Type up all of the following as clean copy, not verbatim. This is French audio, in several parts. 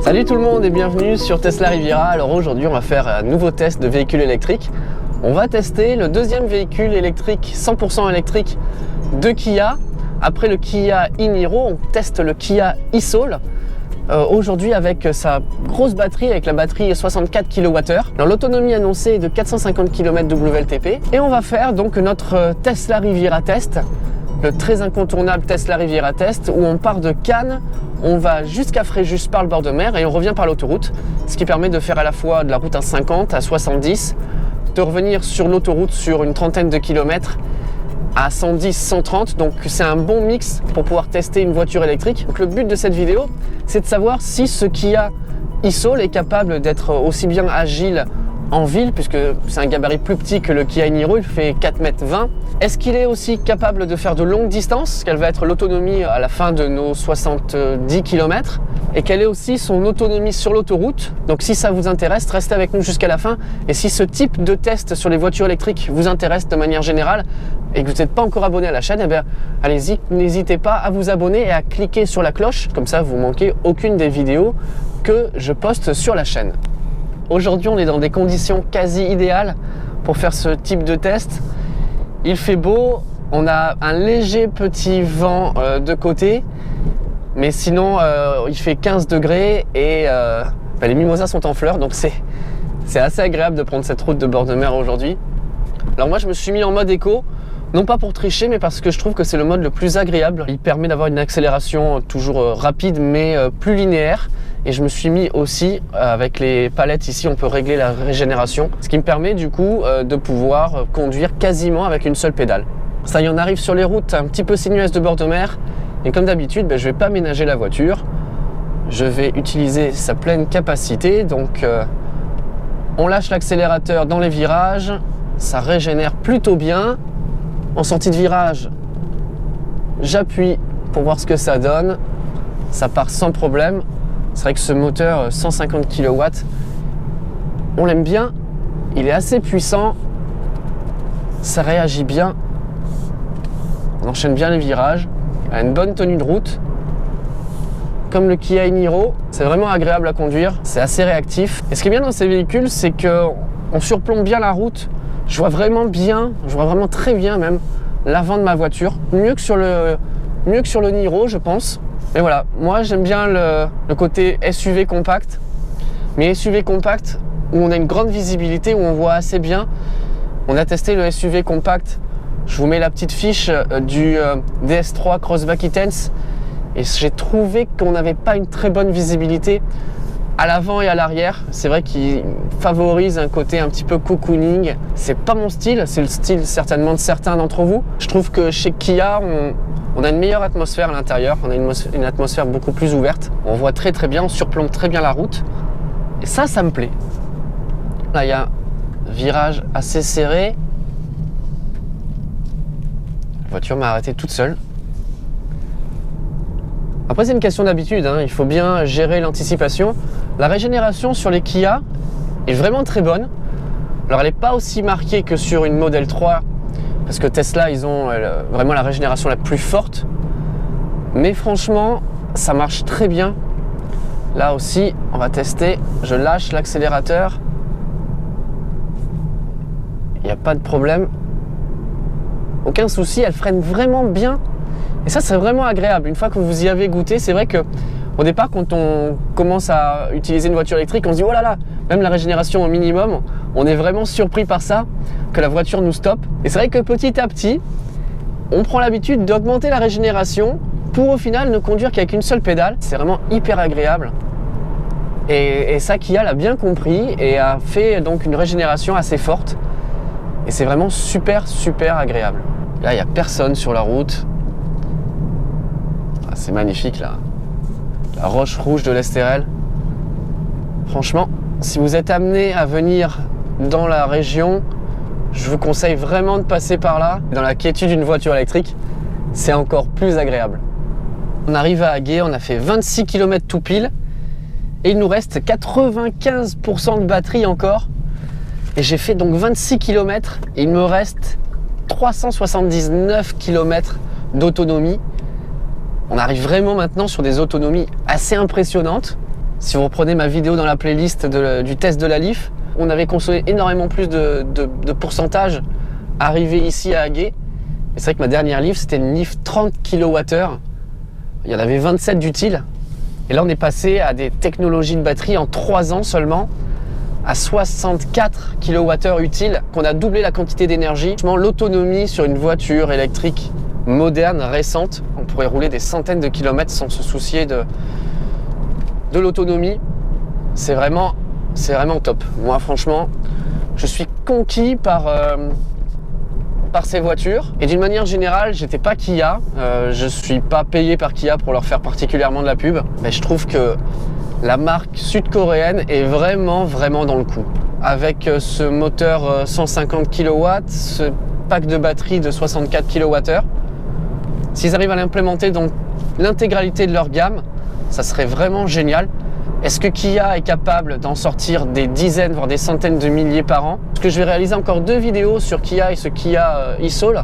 Salut tout le monde et bienvenue sur Tesla Riviera. Alors aujourd'hui on va faire un nouveau test de véhicule électrique. On va tester le deuxième véhicule électrique 100% électrique de Kia. Après le Kia e-Niro, on teste le Kia e-Soul. Aujourd'hui avec sa grosse batterie, avec la batterie 64 kWh. L'autonomie annoncée est de 450 km WLTP. Et on va faire donc notre Tesla Riviera test, le très incontournable Tesla Riviera test, où on part de Cannes, on va jusqu'à Fréjus par le bord de mer et on revient par l'autoroute, ce qui permet de faire à la fois de la route à 50, à 70, de revenir sur l'autoroute sur une trentaine de kilomètres à 110, 130, donc c'est un bon mix pour pouvoir tester une voiture électrique. Donc le but de cette vidéo, c'est de savoir si ce Kia e-Soul est capable d'être aussi bien agile en ville, puisque c'est un gabarit plus petit que le Kia e-Niro, il fait 4,20 m. Est-ce qu'il est aussi capable de faire de longues distances, quelle va être l'autonomie à la fin de nos 70 km, et quelle est aussi son autonomie sur l'autoroute. Donc si ça vous intéresse, restez avec nous jusqu'à la fin. Et si ce type de test sur les voitures électriques vous intéresse de manière générale, et que vous n'êtes pas encore abonné à la chaîne, eh bien allez-y, n'hésitez pas à vous abonner et à cliquer sur la cloche, comme ça vous ne manquez aucune des vidéos que je poste sur la chaîne. Aujourd'hui, on est dans des conditions quasi idéales pour faire ce type de test. Il fait beau, on a un léger petit vent de côté, mais sinon il fait 15 degrés et les mimosas sont en fleurs, donc c'est assez agréable de prendre cette route de bord de mer aujourd'hui. Alors moi, je me suis mis en mode éco, non pas pour tricher, mais parce que je trouve que c'est le mode le plus agréable. Il permet d'avoir une accélération toujours rapide, mais plus linéaire. Et je me suis mis aussi, avec les palettes ici, on peut régler la régénération, ce qui me permet du coup de pouvoir conduire quasiment avec une seule pédale. Ça y est, on arrive sur les routes un petit peu sinueuses de bord de mer. Et comme d'habitude, je ne vais pas ménager la voiture. Je vais utiliser sa pleine capacité. Donc on lâche l'accélérateur dans les virages. Ça régénère plutôt bien. En sortie de virage, j'appuie pour voir ce que ça donne. Ça part sans problème. C'est vrai que ce moteur 150 kW, on l'aime bien. Il est assez puissant. Ça réagit bien. On enchaîne bien les virages. Il a une bonne tenue de route. Comme le Kia e-Niro, c'est vraiment agréable à conduire. C'est assez réactif. Et ce qui est bien dans ces véhicules, c'est qu'on surplombe bien la route. Je vois vraiment bien, je vois vraiment très bien même l'avant de ma voiture. Mieux que sur le Niro, je pense. Mais voilà, moi j'aime bien le côté SUV compact. Mais SUV compact où on a une grande visibilité, où on voit assez bien. On a testé le SUV compact. Je vous mets la petite fiche du DS3 Crossback E-Tense. Et j'ai trouvé qu'on n'avait pas une très bonne visibilité à l'avant et à l'arrière. C'est vrai qu'il favorise un côté un petit peu cocooning. C'est pas mon style, c'est le style certainement de certains d'entre vous. Je trouve que chez Kia, on a une meilleure atmosphère à l'intérieur. On a une atmosphère beaucoup plus ouverte. On voit très très bien, on surplombe très bien la route. Et ça me plaît. Là, il y a un virage assez serré. La voiture m'a arrêté toute seule. Après, c'est une question d'habitude, hein. Il faut bien gérer l'anticipation. La régénération sur les Kia est vraiment très bonne. Alors, elle n'est pas aussi marquée que sur une Model 3, parce que Tesla, ils ont vraiment la régénération la plus forte. Mais franchement, ça marche très bien. Là aussi, on va tester. Je lâche l'accélérateur. Il n'y a pas de problème. Aucun souci, elle freine vraiment bien. Et ça, c'est vraiment agréable. Une fois que vous y avez goûté, c'est vrai qu'au départ, quand on commence à utiliser une voiture électrique, on se dit « Oh là là !» Même la régénération au minimum, on est vraiment surpris par ça, que la voiture nous stoppe. Et c'est vrai que petit à petit, on prend l'habitude d'augmenter la régénération pour au final ne conduire qu'avec une seule pédale. C'est vraiment hyper agréable. Et ça, Kia l'a bien compris et a fait donc une régénération assez forte. Et c'est vraiment super, super agréable. Là, il n'y a personne sur la route. C'est magnifique là, la roche rouge de l'Estérel. Franchement, si vous êtes amené à venir dans la région, je vous conseille vraiment de passer par là. Dans la quiétude d'une voiture électrique, c'est encore plus agréable. On arrive à Hagué, on a fait 26 km tout pile et il nous reste 95% de batterie encore. Et j'ai fait donc 26 km, il me reste 379 km d'autonomie. On arrive vraiment maintenant sur des autonomies assez impressionnantes. Si vous reprenez ma vidéo dans la playlist du test de la Leaf, on avait consommé énormément plus de pourcentage arrivé ici à Agay. Et c'est vrai que ma dernière Leaf, c'était une Leaf 30 kWh. Il y en avait 27 d'utiles. Et là, on est passé à des technologies de batterie en 3 ans seulement, à 64 kWh utiles, qu'on a doublé la quantité d'énergie. Franchement, l'autonomie sur une voiture électrique moderne, récente, on pourrait rouler des centaines de kilomètres sans se soucier de l'autonomie. C'est vraiment top. Moi, franchement, je suis conquis par ces voitures. Et d'une manière générale, j'étais pas Kia. Je suis pas payé par Kia pour leur faire particulièrement de la pub. Mais je trouve que la marque sud-coréenne est vraiment dans le coup. Avec ce moteur 150 kW, ce pack de batterie de 64 kWh, s'ils arrivent à l'implémenter dans l'intégralité de leur gamme, ça serait vraiment génial. Est-ce que Kia est capable d'en sortir des dizaines, voire des centaines de milliers par an? Parce que je vais réaliser encore 2 vidéos sur Kia et ce Kia e-Soul.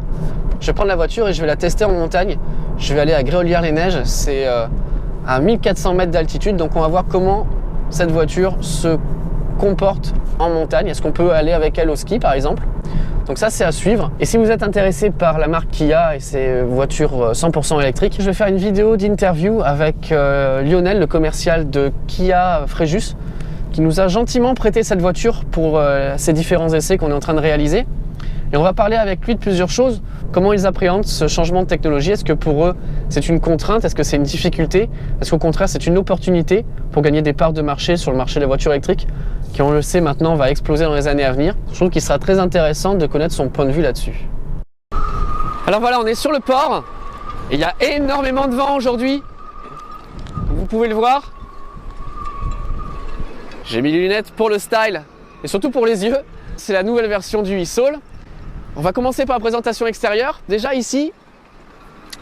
Je vais prendre la voiture et je vais la tester en montagne. Je vais aller à Gréolières-les-Neiges, c'est à 1400 mètres d'altitude. Donc on va voir comment cette voiture se comporte en montagne. Est-ce qu'on peut aller avec elle au ski par exemple? Donc ça, c'est à suivre. Et si vous êtes intéressé par la marque Kia et ses voitures 100% électriques, je vais faire une vidéo d'interview avec Lionel, le commercial de Kia Fréjus, qui nous a gentiment prêté cette voiture pour ces différents essais qu'on est en train de réaliser. Et on va parler avec lui de plusieurs choses. Comment ils appréhendent ce changement de technologie? Est-ce que pour eux, c'est une contrainte? Est-ce que c'est une difficulté? Est-ce qu'au contraire, c'est une opportunité pour gagner des parts de marché sur le marché des voitures électriques, qui, on le sait maintenant, va exploser dans les années à venir? Je trouve qu'il sera très intéressant de connaître son point de vue là-dessus. Alors voilà, on est sur le port. Et il y a énormément de vent aujourd'hui. Vous pouvez le voir. J'ai mis les lunettes pour le style et surtout pour les yeux. C'est la nouvelle version du e-Soul. On va commencer par la présentation extérieure. Déjà ici,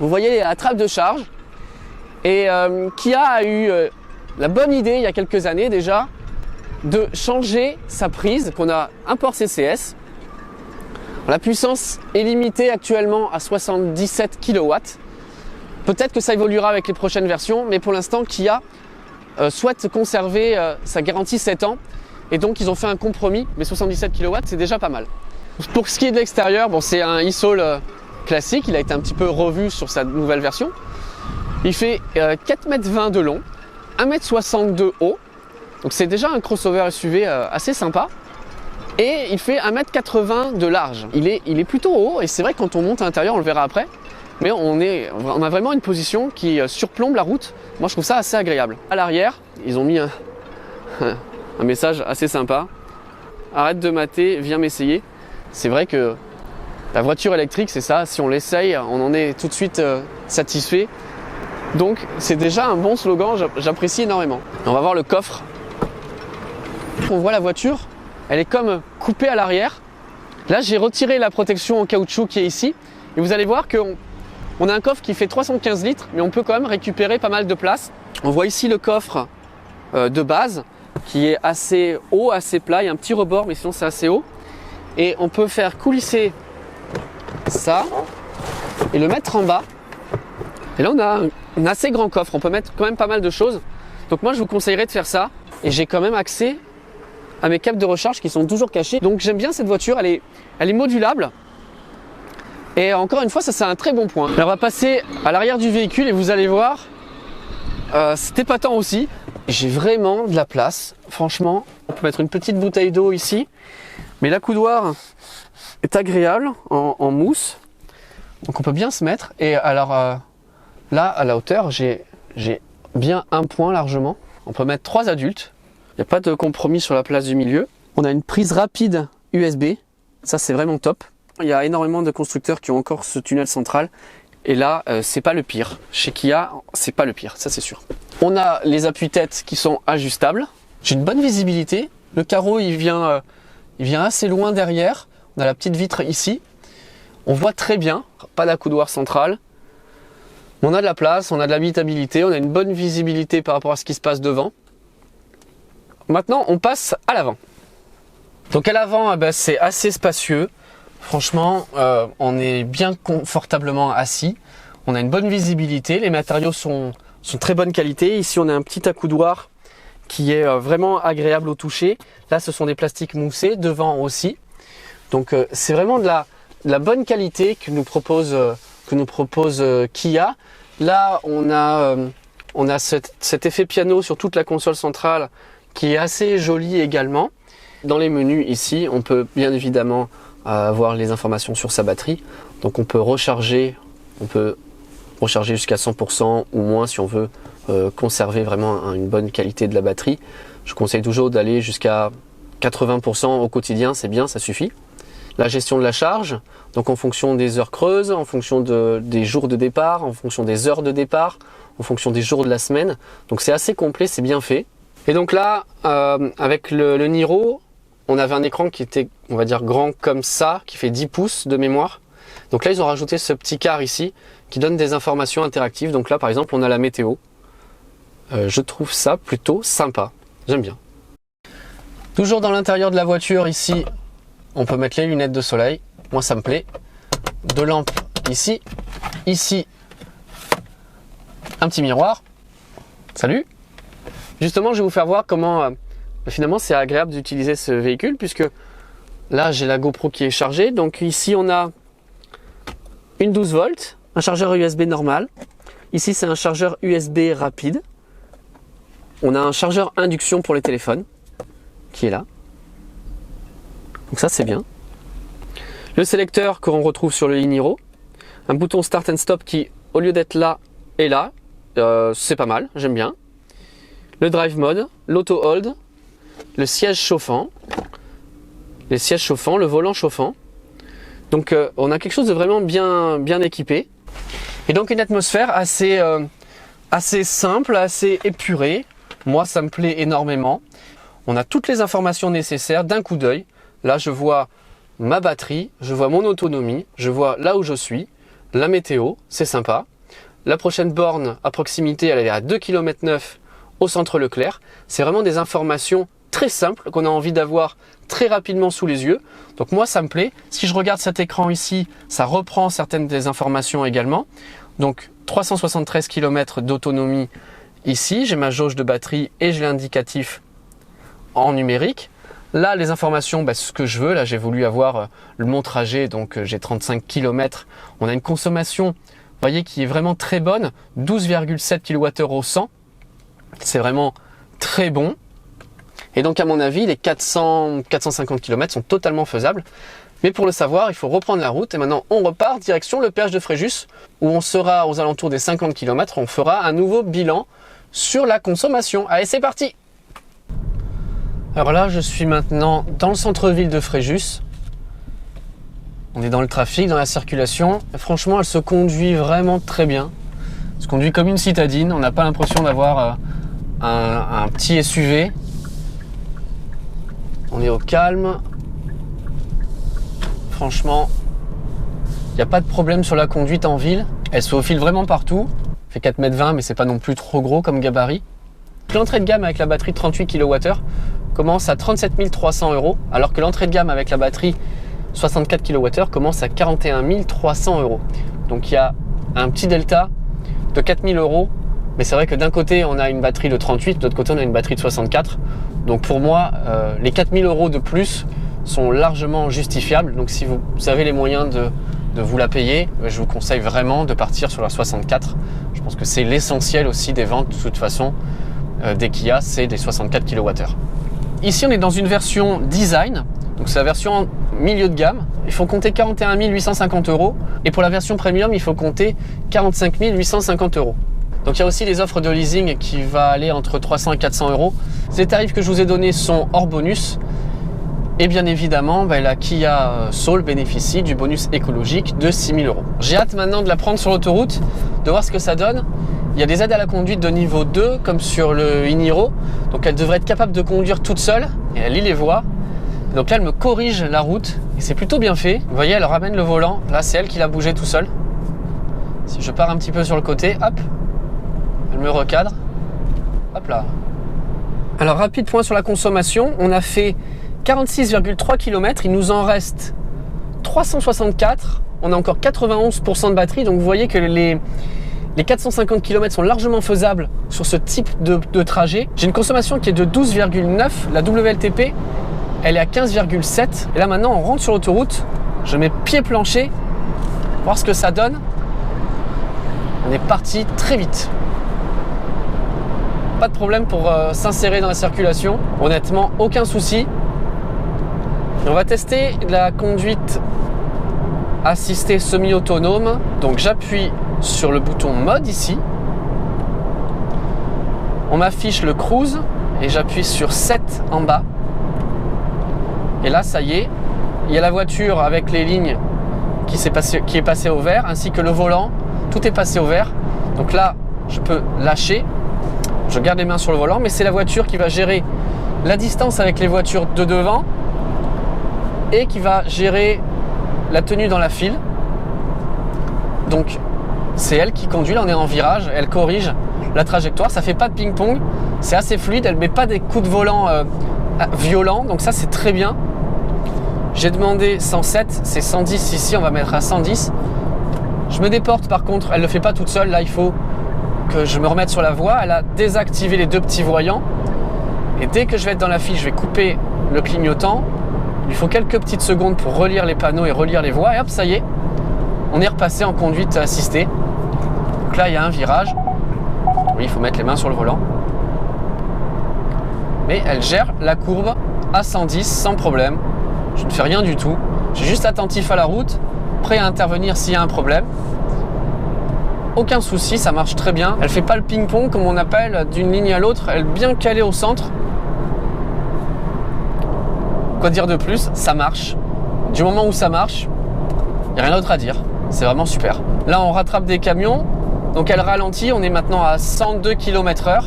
vous voyez la trappe de charge. Et Kia a eu la bonne idée il y a quelques années déjà de changer sa prise qu'on a un port CCS. La puissance est limitée actuellement à 77 kW. Peut-être que ça évoluera avec les prochaines versions, mais pour l'instant Kia souhaite conserver sa garantie 7 ans. Et donc ils ont fait un compromis, mais 77 kW c'est déjà pas mal. Pour ce qui est de l'extérieur, bon, c'est un e-Soul classique, il a été un petit peu revu sur sa nouvelle version. Il fait 4,20 m de long, 1,60 m de haut, donc c'est déjà un crossover SUV assez sympa. Et il fait 1,80 m de large. Il est plutôt haut, et c'est vrai que quand on monte à l'intérieur, on le verra après, mais on a vraiment une position qui surplombe la route. Moi je trouve ça assez agréable. À l'arrière, ils ont mis un message assez sympa. Arrête de mater, viens m'essayer. C'est vrai que la voiture électrique, c'est ça, si on l'essaye, on en est tout de suite satisfait. Donc c'est déjà un bon slogan, j'apprécie énormément. On va voir le coffre. On voit la voiture, elle est comme coupée à l'arrière. Là j'ai retiré la protection en caoutchouc qui est ici. Et vous allez voir qu'on a un coffre qui fait 315 litres, mais on peut quand même récupérer pas mal de place. On voit ici le coffre de base, qui est assez haut, assez plat. Il y a un petit rebord, mais sinon c'est assez haut. Et on peut faire coulisser ça et le mettre en bas. Et là on a un assez grand coffre, on peut mettre quand même pas mal de choses. Donc moi je vous conseillerais de faire ça. Et j'ai quand même accès à mes câbles de recharge qui sont toujours cachés. Donc j'aime bien cette voiture, elle est modulable. Et encore une fois, ça c'est un très bon point. Alors on va passer à l'arrière du véhicule et vous allez voir, c'est épatant aussi. J'ai vraiment de la place, franchement. On peut mettre une petite bouteille d'eau ici. Mais l'accoudoir est agréable en mousse. Donc on peut bien se mettre. Et alors là, à la hauteur, j'ai bien un point largement. On peut mettre 3 adultes. Il n'y a pas de compromis sur la place du milieu. On a une prise rapide USB. Ça, c'est vraiment top. Il y a énormément de constructeurs qui ont encore ce tunnel central. Et là, c'est pas le pire. Chez Kia, c'est pas le pire, ça c'est sûr. On a les appuis-têtes qui sont ajustables. J'ai une bonne visibilité. Le carreau, il vient assez loin derrière. On a la petite vitre ici. On voit très bien. Pas d'accoudoir central. On a de la place, on a de l'habitabilité, on a une bonne visibilité par rapport à ce qui se passe devant. Maintenant, on passe à l'avant. Donc à l'avant, c'est assez spacieux. Franchement, on est bien confortablement assis. On a une bonne visibilité. Les matériaux sont très bonne qualité. Ici, on a un petit accoudoir qui est vraiment agréable au toucher. Là, ce sont des plastiques moussés, devant aussi. Donc, c'est vraiment de la bonne qualité que nous propose Kia. Là, on a cet effet piano sur toute la console centrale qui est assez joli également. Dans les menus ici, on peut bien évidemment avoir les informations sur sa batterie. Donc on peut recharger jusqu'à 100% ou moins si on veut conserver vraiment une bonne qualité de la batterie. Je conseille toujours d'aller jusqu'à 80% au quotidien, c'est bien, ça suffit. La gestion de la charge, donc en fonction des heures creuses, en fonction des jours de départ, en fonction des heures de départ, en fonction des jours de la semaine. Donc c'est assez complet, c'est bien fait. Et donc là, avec le Niro, on avait un écran qui était, on va dire, grand comme ça, qui fait 10 pouces de mémoire. Donc là, ils ont rajouté ce petit quart ici, qui donne des informations interactives. Donc là, par exemple, on a la météo. Je trouve ça plutôt sympa. J'aime bien. Toujours dans l'intérieur de la voiture, ici, on peut mettre les lunettes de soleil. Moi, ça me plaît. Deux lampes ici. Ici, un petit miroir. Salut! Justement, je vais vous faire voir comment finalement c'est agréable d'utiliser ce véhicule, puisque là, j'ai la GoPro qui est chargée. Donc ici, on a une 12 volts, un chargeur USB normal. Ici, c'est un chargeur USB rapide. On a un chargeur induction pour les téléphones qui est là. Donc ça, c'est bien. Le sélecteur que l'on retrouve sur le Niro. Un bouton Start and Stop qui, au lieu d'être là, est là. C'est pas mal, j'aime bien. Le Drive Mode, l'Auto Hold, le siège chauffant, le volant chauffant. Donc on a quelque chose de vraiment bien équipé. Et donc une atmosphère assez simple, assez épurée. Moi, ça me plaît énormément. On a toutes les informations nécessaires d'un coup d'œil. Là, je vois ma batterie, je vois mon autonomie, je vois là où je suis, la météo, c'est sympa. La prochaine borne à proximité, elle est à 2,9 km au centre Leclerc. C'est vraiment des informations très simples qu'on a envie d'avoir très rapidement sous les yeux. Donc moi, ça me plaît. Si je regarde cet écran ici, ça reprend certaines des informations également. Donc 373 km d'autonomie ici. J'ai ma jauge de batterie et j'ai l'indicatif en numérique. Là, les informations, ce que je veux. Là, j'ai voulu avoir mon trajet, donc j'ai 35 km. On a une consommation, vous voyez, qui est vraiment très bonne. 12,7 kWh au 100. C'est vraiment très bon. Et donc, à mon avis, les 450 km sont totalement faisables. Mais pour le savoir, il faut reprendre la route. Et maintenant, on repart direction le péage de Fréjus, où on sera aux alentours des 50 km. On fera un nouveau bilan sur la consommation. Allez, c'est parti! Alors là, je suis maintenant dans le centre-ville de Fréjus. On est dans le trafic, dans la circulation. Et franchement, elle se conduit vraiment très bien. Elle se conduit comme une citadine. On n'a pas l'impression d'avoir un petit SUV. On est au calme. Franchement, il n'y a pas de problème sur la conduite en ville. Elle se faufile vraiment partout. Elle fait 4,20 m, mais c'est pas non plus trop gros comme gabarit. L'entrée de gamme avec la batterie de 38 kWh commence à 37 300 €, alors que l'entrée de gamme avec la batterie 64 kWh commence à 41 300 €. Donc il y a un petit delta de 4 000 €. Mais c'est vrai que d'un côté, on a une batterie de 38, de l'autre côté, on a une batterie de 64. Donc pour moi, les 4 000 € de plus sont largement justifiables. Donc si vous avez les moyens de vous la payer, je vous conseille vraiment de partir sur la 64. Je pense que c'est l'essentiel aussi des ventes de toute façon des Kia, c'est des 64 kWh. Ici, on est dans une version design. Donc c'est la version milieu de gamme. Il faut compter 41 850 €. Et pour la version premium, il faut compter 45 850 €. Donc il y a aussi les offres de leasing qui va aller entre 300 et 400 €. Les tarifs que je vous ai donnés sont hors bonus. Et bien évidemment, la Kia Soul bénéficie du bonus écologique de 6 000 €. J'ai hâte maintenant de la prendre sur l'autoroute, de voir ce que ça donne. Il y a des aides à la conduite de niveau 2, comme sur le Niro. Donc elle devrait être capable de conduire toute seule. Et elle lit les voies. Donc là, elle me corrige la route. Et c'est plutôt bien fait. Vous voyez, elle ramène le volant. Là, c'est elle qui l'a bougé tout seul. Si je pars un petit peu sur le côté, hop, elle me recadre. Hop là. Alors, rapide point sur la consommation. On a fait 46,3 km. Il nous en reste 364. On a encore 91% de batterie. Donc, vous voyez que Les 450 km sont largement faisables sur ce type de trajet. J'ai une consommation qui est de 12,9. La WLTP, elle est à 15,7. Et là maintenant, on rentre sur l'autoroute. Je mets pied plancher, voir ce que ça donne. On est parti très vite. Pas de problème pour s'insérer dans la circulation. Honnêtement, aucun souci. Et on va tester la conduite assistée semi-autonome. Donc j'appuie sur le bouton mode ici. On m'affiche le cruise et j'appuie sur 7 en bas. Et là, ça y est, il y a la voiture avec les lignes qui est passée au vert, ainsi que le volant. Tout est passé au vert. Donc là, je peux lâcher. Je garde les mains sur le volant, mais c'est la voiture qui va gérer la distance avec les voitures de devant et qui va gérer la tenue dans la file. Donc, c'est elle qui conduit. Là, on est en virage. Elle corrige la trajectoire. Ça fait pas de ping-pong. C'est assez fluide. Elle met pas des coups de volant violents. Donc ça, c'est très bien. J'ai demandé 107. C'est 110 ici. On va mettre à 110. Je me déporte par contre. Elle ne le fait pas toute seule. Là, il faut que je me remette sur la voie. Elle a désactivé les 2 petits voyants. Et dès que je vais être dans la file, je vais couper le clignotant. Il faut quelques petites secondes pour relire les panneaux et relire les voies. Et hop, ça y est. On est repassé en conduite assistée. Donc là, il y a un virage. Oui, il faut mettre les mains sur le volant. Mais elle gère la courbe à 110 sans problème. Je ne fais rien du tout. Je suis juste attentif à la route, prêt à intervenir s'il y a un problème. Aucun souci, ça marche très bien. Elle ne fait pas le ping-pong comme on appelle d'une ligne à l'autre. Elle est bien calée au centre. Quoi dire de plus? Ça marche. Du moment où ça marche, il n'y a rien d'autre à dire. C'est vraiment super. Là, on rattrape des camions. Donc elle ralentit. On est maintenant à 102 km/h.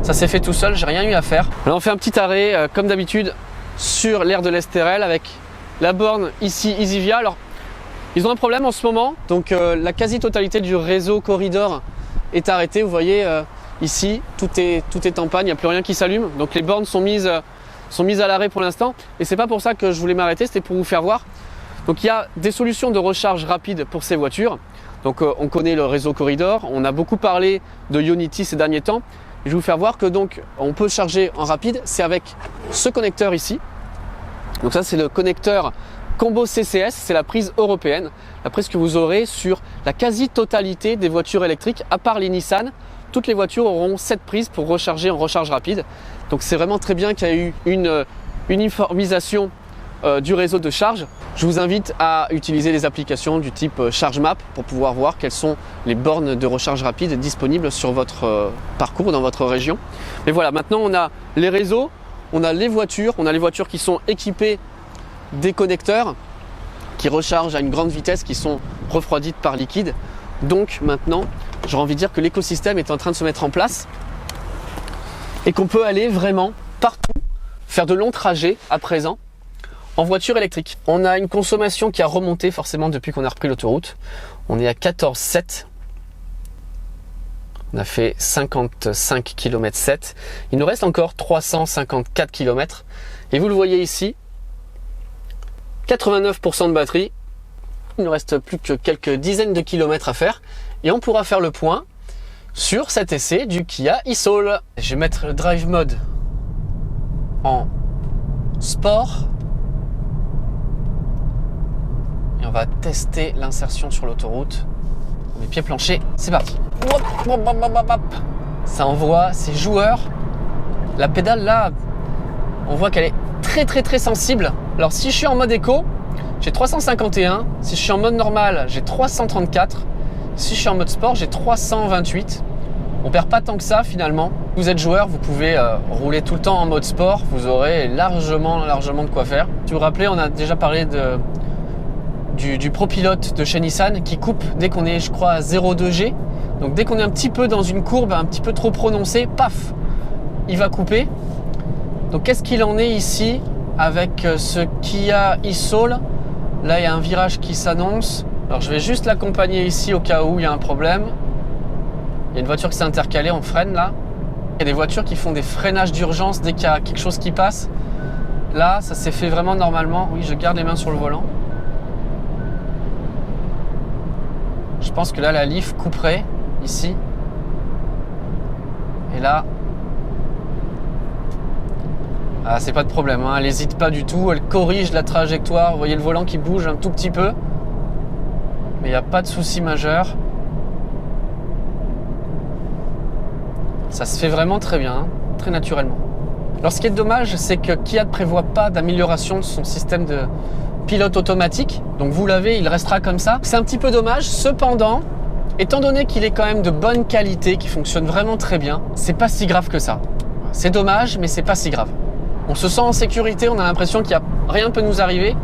Ça s'est fait tout seul. J'ai rien eu à faire. Là, on fait un petit arrêt, comme d'habitude, sur l'aire de l'Estérel avec la borne ici EasyVia. Alors, ils ont un problème en ce moment. Donc, la quasi-totalité du réseau Corridor est arrêtée. Vous voyez, ici, tout est en panne. Il n'y a plus rien qui s'allume. Donc, les bornes sont mises à l'arrêt pour l'instant. Et c'est pas pour ça que je voulais m'arrêter. C'était pour vous faire voir. Donc, il y a des solutions de recharge rapide pour ces voitures. Donc, on connaît le réseau Corridor. On a beaucoup parlé de Ionity ces derniers temps. Je vais vous faire voir que donc on peut charger en rapide. C'est avec ce connecteur ici. Donc ça, c'est le connecteur Combo CCS. C'est la prise européenne. La prise que vous aurez sur la quasi-totalité des voitures électriques, à part les Nissan. Toutes les voitures auront cette prise pour recharger en recharge rapide. Donc c'est vraiment très bien qu'il y a eu une uniformisation du réseau de charge. Je vous invite à utiliser les applications du type ChargeMap pour pouvoir voir quelles sont les bornes de recharge rapide disponibles sur votre parcours dans votre région. Mais voilà, maintenant on a les réseaux, on a les voitures qui sont équipées des connecteurs qui rechargent à une grande vitesse, qui sont refroidites par liquide. Donc maintenant, j'aurais envie de dire que l'écosystème est en train de se mettre en place et qu'on peut aller vraiment partout, faire de longs trajets à présent en voiture électrique. On a une consommation qui a remonté forcément depuis qu'on a repris l'autoroute. On est à 14,7. On a fait 55 km 7. Il nous reste encore 354 km. Et vous le voyez ici, 89% de batterie. Il ne reste plus que quelques dizaines de kilomètres à faire. Et on pourra faire le point sur cet essai du Kia e-Soul. Je vais mettre le drive mode en sport. Et on va tester l'insertion sur l'autoroute. On met pied plancher, c'est parti. Ça envoie, c'est joueur. La pédale là, on voit qu'elle est très sensible. Alors si je suis en mode éco, j'ai 351. Si je suis en mode normal, j'ai 334. Si je suis en mode sport, j'ai 328. On perd pas tant que ça finalement. Vous êtes joueur, vous pouvez rouler tout le temps en mode sport. Vous aurez largement de quoi faire. Si vous vous rappelez, on a déjà parlé du ProPilot de chez Nissan qui coupe dès qu'on est, je crois, à 0,2 G. Donc dès qu'on est un petit peu dans une courbe un petit peu trop prononcée, paf, il va couper. Donc qu'est-ce qu'il en est ici avec ce Kia e-Soul? Là, il y a un virage qui s'annonce. Alors je vais juste l'accompagner ici au cas où il y a un problème. Il y a une voiture qui s'est intercalée, on freine là. Il y a des voitures qui font des freinages d'urgence dès qu'il y a quelque chose qui passe. Là, ça s'est fait vraiment normalement. Oui, je garde les mains sur le volant. Je pense que là, la Leaf couperait. ici. Et là, c'est pas de problème, hein. Elle n'hésite pas du tout, elle corrige la trajectoire. Vous voyez le volant qui bouge un tout petit peu. Mais il n'y a pas de souci majeur. Ça se fait vraiment très bien, hein, très naturellement. Alors ce qui est dommage, c'est que Kia ne prévoit pas d'amélioration de son système de pilote automatique. Donc vous l'avez, il restera comme ça. C'est un petit peu dommage, cependant, étant donné qu'il est quand même de bonne qualité, qu'il fonctionne vraiment très bien, c'est pas si grave que ça. C'est dommage, mais c'est pas si grave. On se sent en sécurité, on a l'impression qu'il n'y a rien ne peut nous arriver.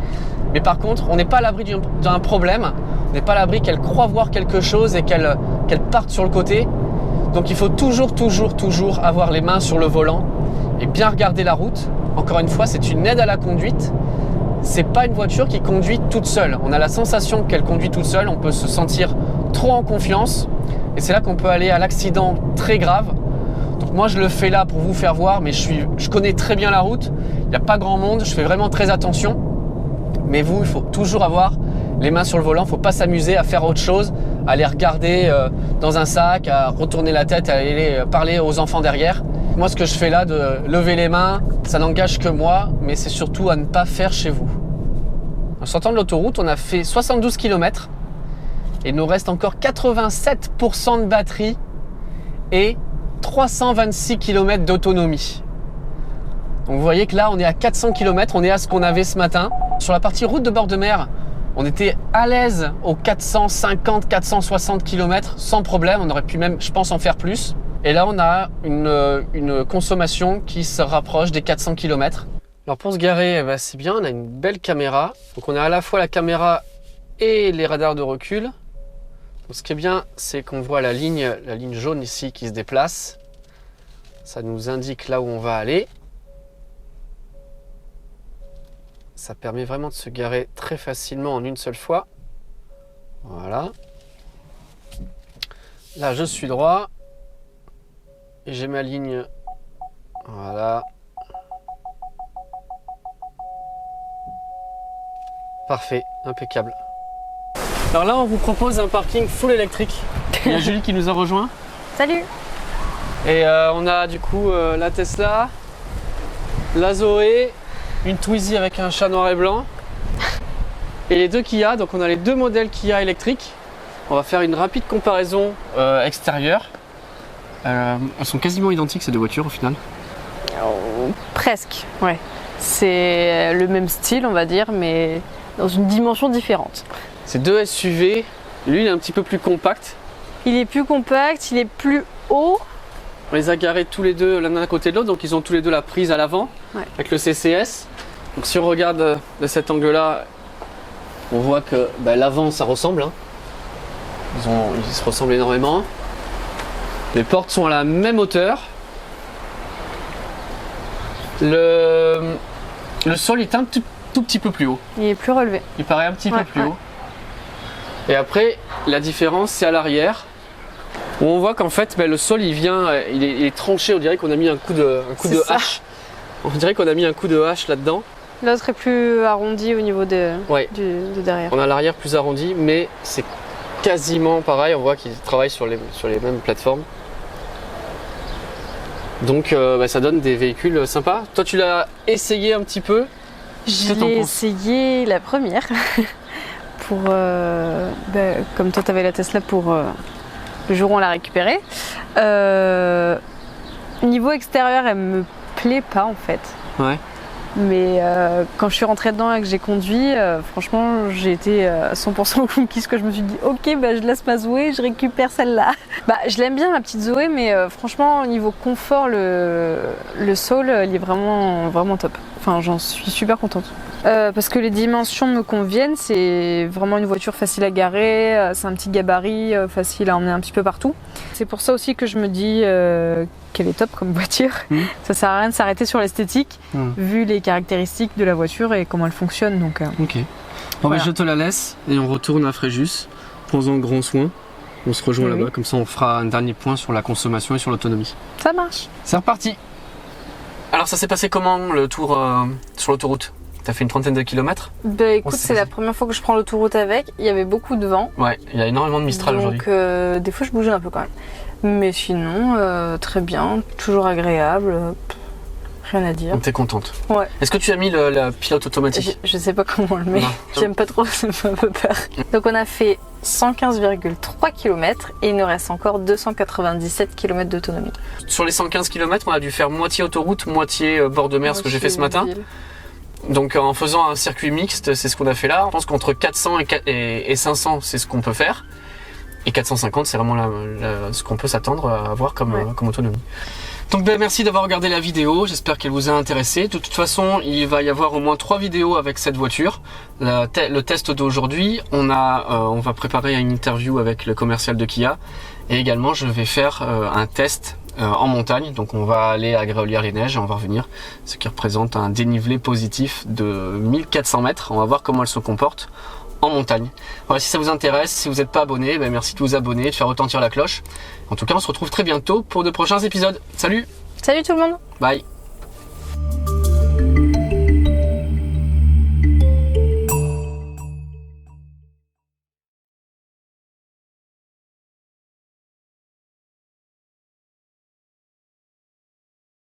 Mais par contre, on n'est pas à l'abri d'un problème. On n'est pas à l'abri qu'elle croit voir quelque chose et qu'elle parte sur le côté. Donc il faut toujours avoir les mains sur le volant et bien regarder la route. Encore une fois, c'est une aide à la conduite. C'est pas une voiture qui conduit toute seule. On a la sensation qu'elle conduit toute seule. On peut se sentir trop en confiance. Et c'est là qu'on peut aller à l'accident très grave. Donc moi, je le fais là pour vous faire voir, mais je connais très bien la route. Il n'y a pas grand monde. Je fais vraiment très attention. Mais vous, il faut toujours avoir les mains sur le volant. Il ne faut pas s'amuser à faire autre chose, à aller regarder dans un sac, à retourner la tête, à aller parler aux enfants derrière. Moi, ce que je fais là, de lever les mains, ça n'engage que moi, mais c'est surtout à ne pas faire chez vous. En sortant de l'autoroute, on a fait 72 km et il nous reste encore 87% de batterie et 326 km d'autonomie. Donc vous voyez que là, on est à 400 km, on est à ce qu'on avait ce matin. Sur la partie route de bord de mer, on était à l'aise aux 450-460 km sans problème. On aurait pu même, je pense, en faire plus. Et là, on a une consommation qui se rapproche des 400 km. Alors pour se garer, c'est bien, on a une belle caméra. Donc on a à la fois la caméra et les radars de recul. Donc ce qui est bien, c'est qu'on voit la ligne jaune ici qui se déplace. Ça nous indique là où on va aller. Ça permet vraiment de se garer très facilement en une seule fois. Voilà. Là, je suis droit. Et j'ai ma ligne. Voilà. Parfait, impeccable. Alors là, on vous propose un parking full électrique. Il y a Julie qui nous a rejoint. Salut. Et on a du coup la Tesla, la Zoé, une Twizy avec un chat noir et blanc et les deux Kia. Donc on a les deux modèles Kia électriques. On va faire une rapide comparaison extérieure. Elles sont quasiment identiques ces deux voitures au final. Presque, ouais. C'est le même style, on va dire, mais dans une dimension différente. C'est deux SUV. Lui, il est un petit peu plus compact. Il est plus compact, il est plus haut. On les a garés tous les deux l'un à côté de l'autre, donc ils ont tous les deux la prise à l'avant, ouais, avec le CCS. Donc si on regarde de cet angle-là, on voit que l'avant ça ressemble. Hein. Ils se ressemblent énormément. Les portes sont à la même hauteur. Le sol est un tout petit peu plus haut. Il est plus relevé. Il paraît un petit peu plus haut. Et après, la différence c'est à l'arrière, où on voit qu'en fait le sol il est tranché. On dirait qu'on a mis un coup de hache. On dirait qu'on a mis un coup de hache là-dedans. L'autre est plus arrondi au niveau de derrière. On a l'arrière plus arrondi, mais c'est quasiment pareil. On voit qu'ils travaillent sur les mêmes plateformes. Donc ça donne des véhicules sympas. Toi tu l'as essayé un petit peu. Je l'ai essayé la première. Pour, comme toi tu avais la Tesla pour le jour où on l'a récupérée. Niveau extérieur, elle me plaît pas en fait. Ouais. Mais quand je suis rentrée dedans et que j'ai conduit, franchement, j'ai été à 100% conquise, que je me suis dit ok, je laisse ma Zoé, je récupère celle-là. Je l'aime bien ma petite Zoé, mais franchement, au niveau confort, le Soul, il est vraiment top. Enfin, j'en suis super contente. Parce que les dimensions me conviennent, c'est vraiment une voiture facile à garer, c'est un petit gabarit, facile à emmener un petit peu partout. C'est pour ça aussi que je me dis qu'elle est top comme voiture. Ça sert à rien de s'arrêter sur l'esthétique, vu les caractéristiques de la voiture et comment elle fonctionne. Donc, ok. Bon, je te la laisse et on retourne à Fréjus. Prends-en grand soin. On se rejoint là-bas, comme ça on fera un dernier point sur la consommation et sur l'autonomie. Ça marche. C'est reparti. Alors ça s'est passé comment le tour sur l'autoroute? T'as fait une trentaine de kilomètres? Bah écoute, c'est la première fois que je prends l'autoroute avec. Il y avait beaucoup de vent. Ouais, il y a énormément de Mistral aujourd'hui. Donc des fois je bougeais un peu quand même. Mais sinon, très bien, toujours agréable. Rien à dire. Donc t'es contente. Ouais. Est-ce que tu as mis le pilote automatique? Je sais pas comment on le met. J'aime pas trop, ça me fait un peu peur. Donc on a fait 115,3 km et il nous reste encore 297 km d'autonomie. Sur les 115 km, on a dû faire moitié autoroute, moitié bord de mer, ce que j'ai fait ce matin. Ville. Donc en faisant un circuit mixte, c'est ce qu'on a fait là. Je pense qu'entre 400 et 500, c'est ce qu'on peut faire. Et 450, c'est vraiment ce qu'on peut s'attendre à avoir comme autonomie. Donc merci d'avoir regardé la vidéo, j'espère qu'elle vous a intéressé. De toute façon, il va y avoir au moins 3 vidéos avec cette voiture. Le test d'aujourd'hui, on va préparer une interview avec le commercial de Kia. Et également, je vais faire un test en montagne. Donc on va aller à Gréolières-les-Neiges et on va revenir. Ce qui représente un dénivelé positif de 1400 mètres. On va voir comment elle se comporte en montagne. Voilà, si ça vous intéresse, si vous n'êtes pas abonné, merci de vous abonner, de faire retentir la cloche. En tout cas, on se retrouve très bientôt pour de prochains épisodes. Salut! Salut tout le monde! Bye!